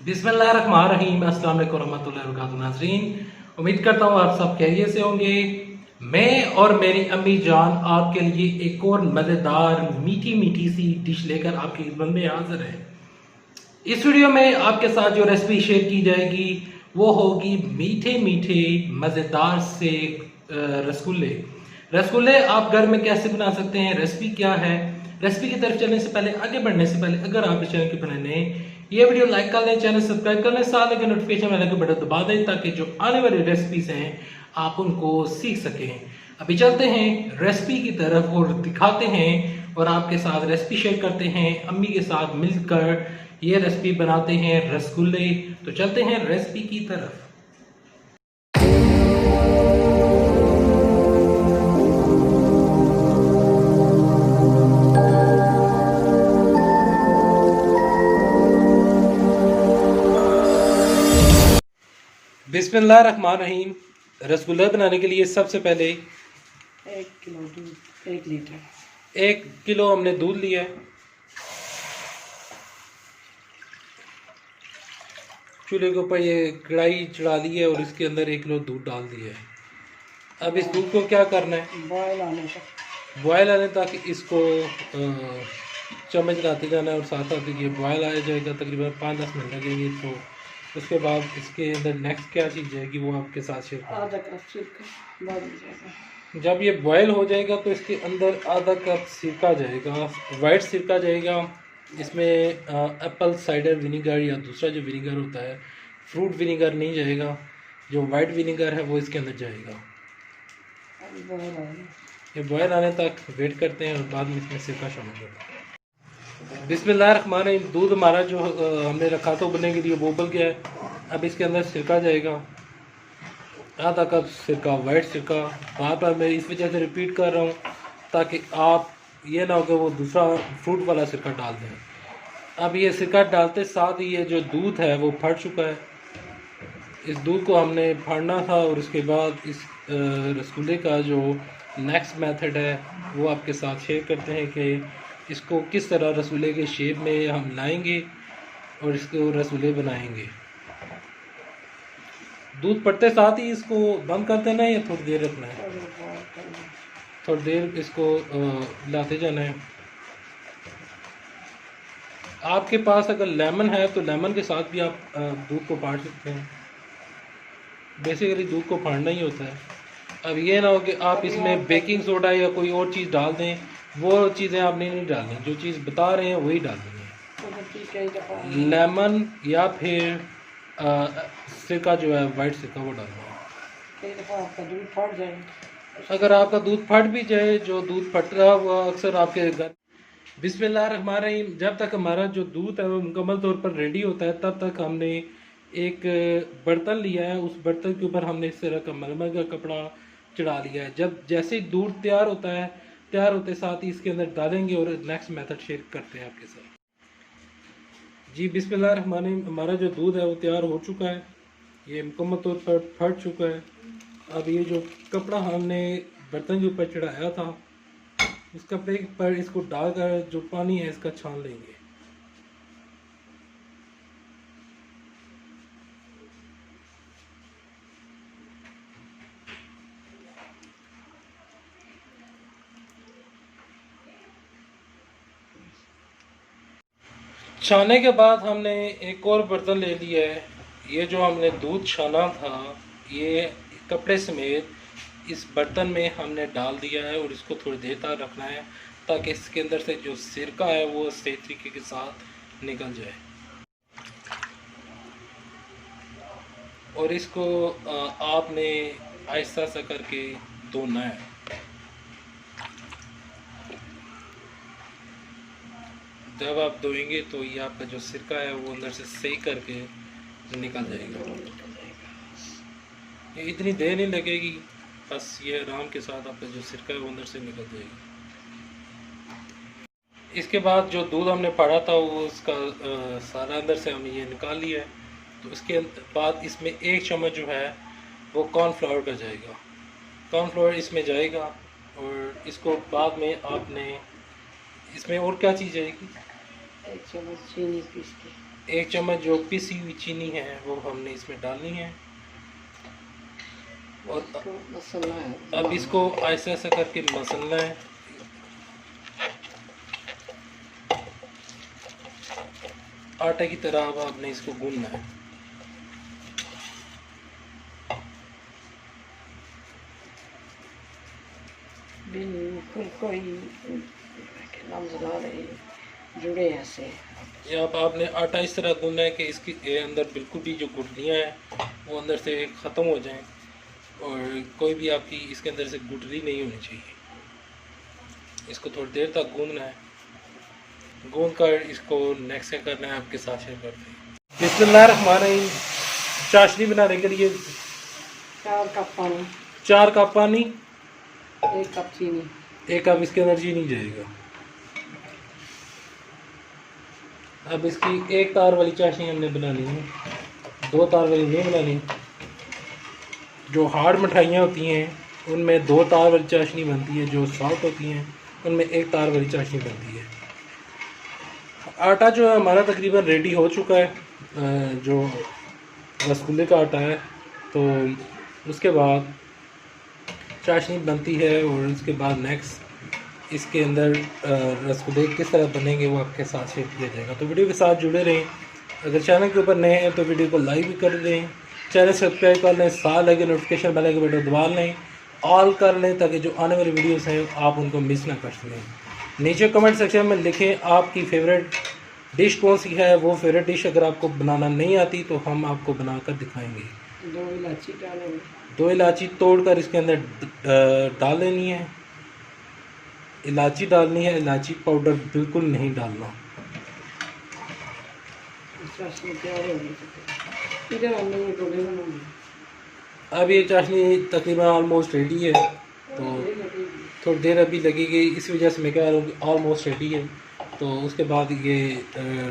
बिस्मिल्लाहिर्रहमानिर्रहीम। अस्सलाम वालेकुम रहमतुल्लाहि व बरकातुहू। नाज़रीन, उम्मीद करता हूँ आप सब खैरियत से होंगे। मैं और मेरी अम्मी जान आपके लिए एक और मज़ेदार मीठी मीठी सी डिश लेकर आपकी खिदमत में हाजिर है। इस वीडियो में आपके साथ जो रेसिपी शेयर की जाएगी वो होगी मीठे मीठे मज़ेदार से रसगुल्ले। रसगुल्ले आप घर में कैसे बना सकते हैं, रेसिपी क्या है। रेसिपी की तरफ चलने से पहले, आगे बढ़ने से पहले, अगर आप इस चैनल के बने नए, ये वीडियो लाइक कर लें, चैनल सब्सक्राइब कर लें, साथ में नोटिफिकेशन वाले को बटन दबा दें ताकि जो आने वाली रेसिपीज हैं आप उनको सीख सकें। अभी चलते हैं रेसिपी की तरफ और दिखाते हैं और आपके साथ रेसिपी शेयर करते हैं। अम्मी के साथ मिलकर ये रेसिपी बनाते हैं रसगुल्ले। तो चलते हैं रेसिपी की तरफ। बिस्मिल्लाहिर्रहमानिर्रहीम। रसगुल्ला बनाने के लिए सबसे पहले 1 किलो दूध, 1 लीटर। 1 किलो हमने दूध लिया है। चूल्हे के ऊपर ये कढ़ाई चढ़ा ली है और इसके अंदर 1 किलो दूध डाल दिया है। अब इस दूध को क्या करना है, बॉयल आने तक। बॉयल आने तक इसको चम्मच लाते जाना है और साथ साथ ये बॉयल आ जाएगा। तकरीबन 5-10 मिनट लगेंगे। तो उसके बाद इसके अंदर नेक्स्ट क्या चीज़ जाएगी वो आपके साथ शेयर करूँगा। आधा कप सिरका डाल दीजिएगा। जब ये बॉयल हो जाएगा तो इसके अंदर आधा कप सिरका जाएगा, वाइट सिरका जाएगा। इसमें एप्पल साइडर विनीगर या दूसरा जो विनीगर होता है, फ्रूट विनीगर नहीं जाएगा। जो वाइट विनीगर है वो इसके अंदर जाएगा। बॉयल आने ये बॉयल आने तक वेट करते हैं और बाद में इसमें सिरका शामिल करते हैं। बिस्मिल्लाहिर्रहमानिर्रहीम। दूध हमारा जो हमने रखा था उबलने के लिए वो उबल गया है। अब इसके अंदर सिरका जाएगा, आधा कप सिरका, वाइट सिरका। बार बार मैं इस वजह से रिपीट कर रहा हूँ ताकि आप ये ना हो कि वो दूसरा फ्रूट वाला सिरका डाल दें। अब ये सिरका डालते साथ ही ये जो दूध है वो फट चुका है। इस दूध को हमने फाड़ना था और उसके बाद इस रसगुल्ले का जो नेक्स्ट मेथड है वो आपके साथ शेयर करते हैं कि इसको किस तरह रसगुल्ले के शेप में हम लाएंगे और इसको रसगुल्ले बनाएंगे। दूध पड़ते साथ ही इसको बंद कर देना है या थोड़ी देर रखना है? थोड़ी देर इसको लाते जाना है। आपके पास अगर लेमन है तो लेमन के साथ भी आप दूध को फाड़ सकते हैं। बेसिकली दूध को फाड़ना ही होता है। अब ये ना हो कि आप इसमें बेकिंग सोडा या कोई और चीज़ डाल दें, वो चीज़ें आपने नहीं डालनी। जो चीज़ बता रहे हैं वही डालनी है। लेमन या फिर सिरका जो है वाइट सिरका वो डालना है। कई दफ़ा आपका दूध फट जाए। अगर आपका दूध फट भी जाए, जो दूध फट रहा हुआ अक्सर आपके घर। बिस्मिल्लाहिर्रहमानिर्रहीम। जब तक हमारा जो दूध है वो मुकम्मल तौर पर रेडी होता है तब तक हमने एक बर्तन लिया है। उस बर्तन के ऊपर हमने इस तरह का मलमल का कपड़ा चढ़ा लिया है। जब जैसे ही दूध तैयार होता है, तैयार होते साथ ही इसके अंदर डालेंगे और नेक्स्ट मेथड शेयर करते हैं आपके साथ। जी बिस्मिल्लाहिर्रहमानिर्रहीम। हमारा जो दूध है वो तैयार हो चुका है, ये मुकम्मल तौर पर फट चुका है। अब ये जो कपड़ा हमने बर्तन के ऊपर चढ़ाया था उस कपड़े पर इसको डालकर जो पानी है इसका छान लेंगे। छाने के बाद हमने एक और बर्तन ले लिया है। ये जो हमने दूध छाना था ये कपड़े समेत इस बर्तन में हमने डाल दिया है और इसको थोड़ी देर तक रखना है ताकि इसके अंदर से जो सिरका है वो सही तरीके के साथ निकल जाए। और इसको आपने आहिस्ता सा करके धोना है। जब आप धोएंगे तो ये आपका जो सिरका है वो अंदर से सही करके निकल जाएगा। ये इतनी देर नहीं लगेगी, बस ये आराम के साथ आपका जो सिरका है वो अंदर से निकल जाएगा। इसके बाद जो दूध हमने फाड़ा था वो उसका सारा अंदर से हमने ये निकाल लिया है। तो इसके बाद इसमें 1 चम्मच जो है वो कॉर्नफ्लावर का जाएगा। कॉर्नफ्लावर इसमें जाएगा और इसको बाद में आपने इसमें और क्या चीज़ जाएगी? 1 चम्मच चीनी पीस के। 1 चम्मच जो पिसी हुई चीनी है वो हमने इसमें डालनी है और इसको मसलना है। अब इसको ऐसा ऐसा करके मसलना है। आटे की तरह अब आपने इसको गूंदना है। बिल्कुल कोई लम्स ना रहे, जुड़े ऐसे। या अब आपने आटा इस तरह गूंदना है कि इसके अंदर बिल्कुल भी जो गुठलियाँ हैं वो अंदर से ख़त्म हो जाएं और कोई भी आपकी इसके अंदर से गुठली नहीं होनी चाहिए। इसको थोड़ी देर तक गूंदना है। गूंद कर इसको नेक्स्ट क्या करना है आपके साथ शेयर करते हैं। बिस्मिल्लाहिर्रहमानिर्रहीम। चाशनी बनाने के लिए 4 कप पानी, 4 कप पानी, 1 कप चीनी। 1 कप इसके अंदर चीनी जाएगा। अब इसकी 1 तार वाली चाशनी हमने बनानी है, 2 तार वाली नहीं बनानी। जो हार्ड मिठाइयाँ होती हैं उनमें 2 तार वाली चाशनी बनती है, जो सॉफ्ट होती हैं उनमें 1 तार वाली चाशनी बनती है। आटा जो है हमारा तकरीबन रेडी हो चुका है, जो रसगुल्ले का आटा है। तो उसके बाद चाशनी बनती है और उसके बाद नेक्स्ट इसके अंदर रसगुल्ले किस तरह बनेंगे वो आपके साथ शेयर किया जाएगा। तो वीडियो के साथ जुड़े रहें। अगर चैनल के ऊपर नए हैं तो वीडियो को लाइक भी कर दें, चैनल सब्सक्राइब कर लें, साथ लगे नोटिफिकेशन बेल के बटन दबा लें, ऑल कर लें ताकि जो आने वाली वीडियोस हैं आप उनको मिस ना कर सकें। नीचे कमेंट सेक्शन में लिखें आपकी फेवरेट डिश कौन सी है। वो फेवरेट डिश अगर आपको बनाना नहीं आती तो हम आपको बनाकर दिखाएंगे। 2 इलायची डालेंगे। 2 इलायची तोड़कर इसके अंदर डाल लेनी है। इलायची डालनी है, इलायची पाउडर बिल्कुल नहीं डालना। चाशनी तैयार हो गई। इधर हमने ये गोले बनाएंगे। अब ये चाशनी तकरीबन ऑलमोस्ट रेडी है, तो थोड़ी देर अभी लगेगी। इस वजह से मैं कह रहा हूँ कि ऑलमोस्ट रेडी है। तो उसके बाद ये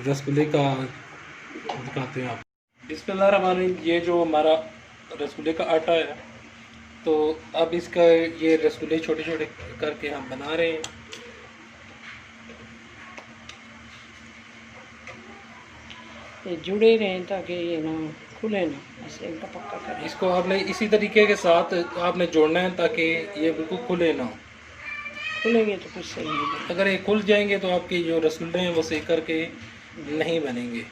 रसगुल्ले का दिखाते हैं आप। बिस्मिल्लाहिर्रहमानिर्रहीम। ये जो हमारा रसगुल्ले का आटा है, तो अब इसका ये रसगुल्ले छोटे छोटे करके हम बना रहे हैं। ये जुड़े रहें ताकि ये ना खुले ना, ऐसे इनका पक्का करें। इसको आपने इसी तरीके के साथ आपने जोड़ना है ताकि ये बिल्कुल खुले ना हो। खुलेंगे तो कुछ सही नहीं। अगर ये खुल जाएंगे तो आपके जो रसगुल्ले हैं वो सेक करके नहीं बनेंगे।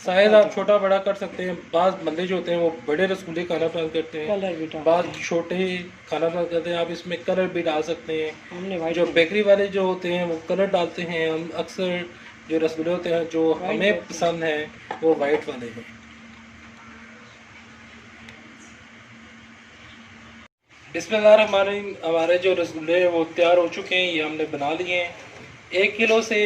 शायद आप छोटा बड़ा कर सकते हैं। बाज़ बंदे जो होते हैं वो बड़े रसगुल्ले खाना पसंद करते हैं, कलर भी डाल, बाज़ छोटे खाना पसंद करते हैं। आप इसमें कलर भी डाल सकते हैं। हमने वाइट जो बेकरी वाले जो होते हैं वो कलर डालते हैं। हम अक्सर जो रसगुल्ले होते हैं जो हमें पसंद हैं वो वाइट वाले हैं। बिस्मिल्लाहिर्रहमानिर्रहीम। हमारे जो रसगुल्ले हैं वो तैयार हो चुके हैं, ये हमने बना लिए हैं। 1 किलो से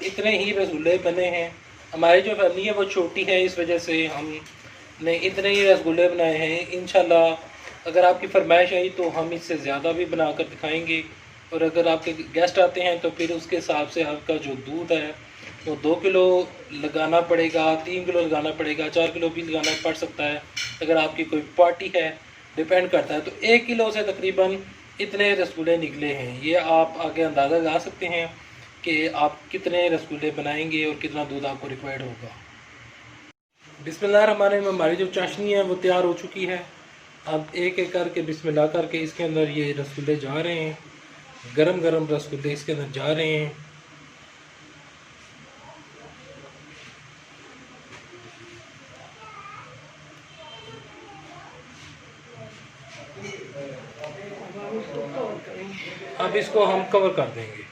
इतने ही रसगुल्ले बने हैं। हमारी जो फैमिली है वो छोटी है, इस वजह से हमने इतने ही रसगुल्ले बनाए हैं। इंशाल्लाह अगर आपकी फरमाइश आई तो हम इससे ज़्यादा भी बना कर दिखाएँगे। और अगर आपके गेस्ट आते हैं तो फिर उसके हिसाब से आपका जो दूध है वो 2 किलो लगाना पड़ेगा, 3 किलो लगाना पड़ेगा, 4 किलो भी लगाना पड़ सकता है अगर आपकी कोई पार्टी है, डिपेंड करता है। तो 1 किलो से तकरीबन इतने रसगुल्ले निकले हैं। ये आप आगे अंदाज़ा लगा सकते हैं कि आप कितने रसगुल्ले बनाएंगे और कितना दूध आपको रिक्वायर्ड होगा। बिस्मिल्लाहिर्रहमानिर्रहीम। हमारी जो चाशनी है वो तैयार हो चुकी है। अब एक एक करके बिस्मिल्लाह करके इसके अंदर ये रसगुल्ले जा रहे हैं। गरम गरम रसगुल्ले इसके अंदर जा रहे हैं। अब इसको हम कवर कर देंगे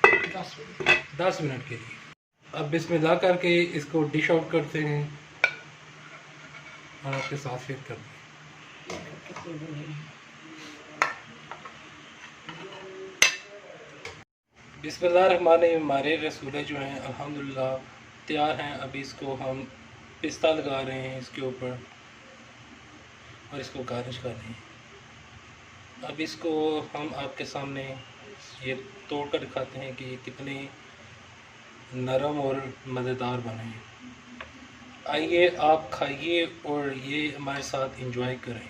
10 मिनट के लिए। अब बिस्मिल्लाह करके इसको डिश आउट करते हैं और आपके साथ शेयर करते हैं। बिस्मिल्लाहिर्रहमानिर्रहीम। हमारे रसगुल्ले जो हैं अल्हम्दुलिल्लाह तैयार हैं। अभी इसको हम पिस्ता लगा रहे हैं इसके ऊपर और इसको गार्निश कर रहे हैं। अब इसको हम आपके सामने ये तोड़ कर दिखाते हैं कि ये कितने नरम और मज़ेदार बने हैं। आइए आप खाइए और ये हमारे साथ एंजॉय करें।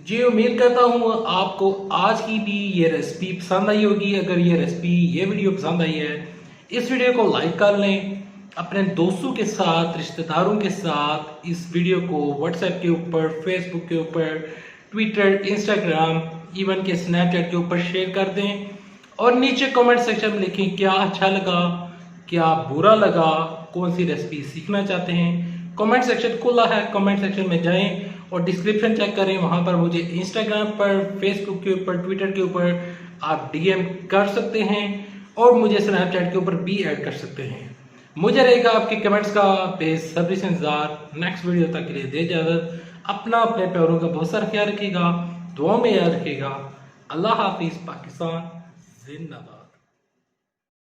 जी उम्मीद करता हूँ आपको आज की भी ये रेसिपी पसंद आई होगी। अगर ये रेसिपी ये वीडियो पसंद आई है, इस वीडियो को लाइक कर लें, अपने दोस्तों के साथ रिश्तेदारों के साथ इस वीडियो को व्हाट्सएप के ऊपर, फेसबुक के ऊपर, ट्विटर, इंस्टाग्राम, इवन के स्नैपचैट के ऊपर शेयर कर दें और नीचे कमेंट सेक्शन में लिखें क्या अच्छा लगा, क्या बुरा लगा, कौन सी रेसिपी सीखना चाहते हैं। कमेंट सेक्शन खुला है, कमेंट सेक्शन में जाएं और डिस्क्रिप्शन चेक करें। वहां पर मुझे इंस्टाग्राम पर, फेसबुक के ऊपर, ट्विटर के ऊपर आप डीएम कर सकते हैं और मुझे स्नैपचैट के ऊपर भी ऐड कर सकते हैं। मुझे रहेगा आपके कमेंट्स का बेसब्री से इंतजार। नेक्स्ट वीडियो तक के लिए दे इजाजत। अपना अपने प्यारों का बहुत सारा ख्याल रखिएगा, दुआ में याद रखिएगा। अल्लाह हाफिज। पाकिस्तान जिंदाबाद।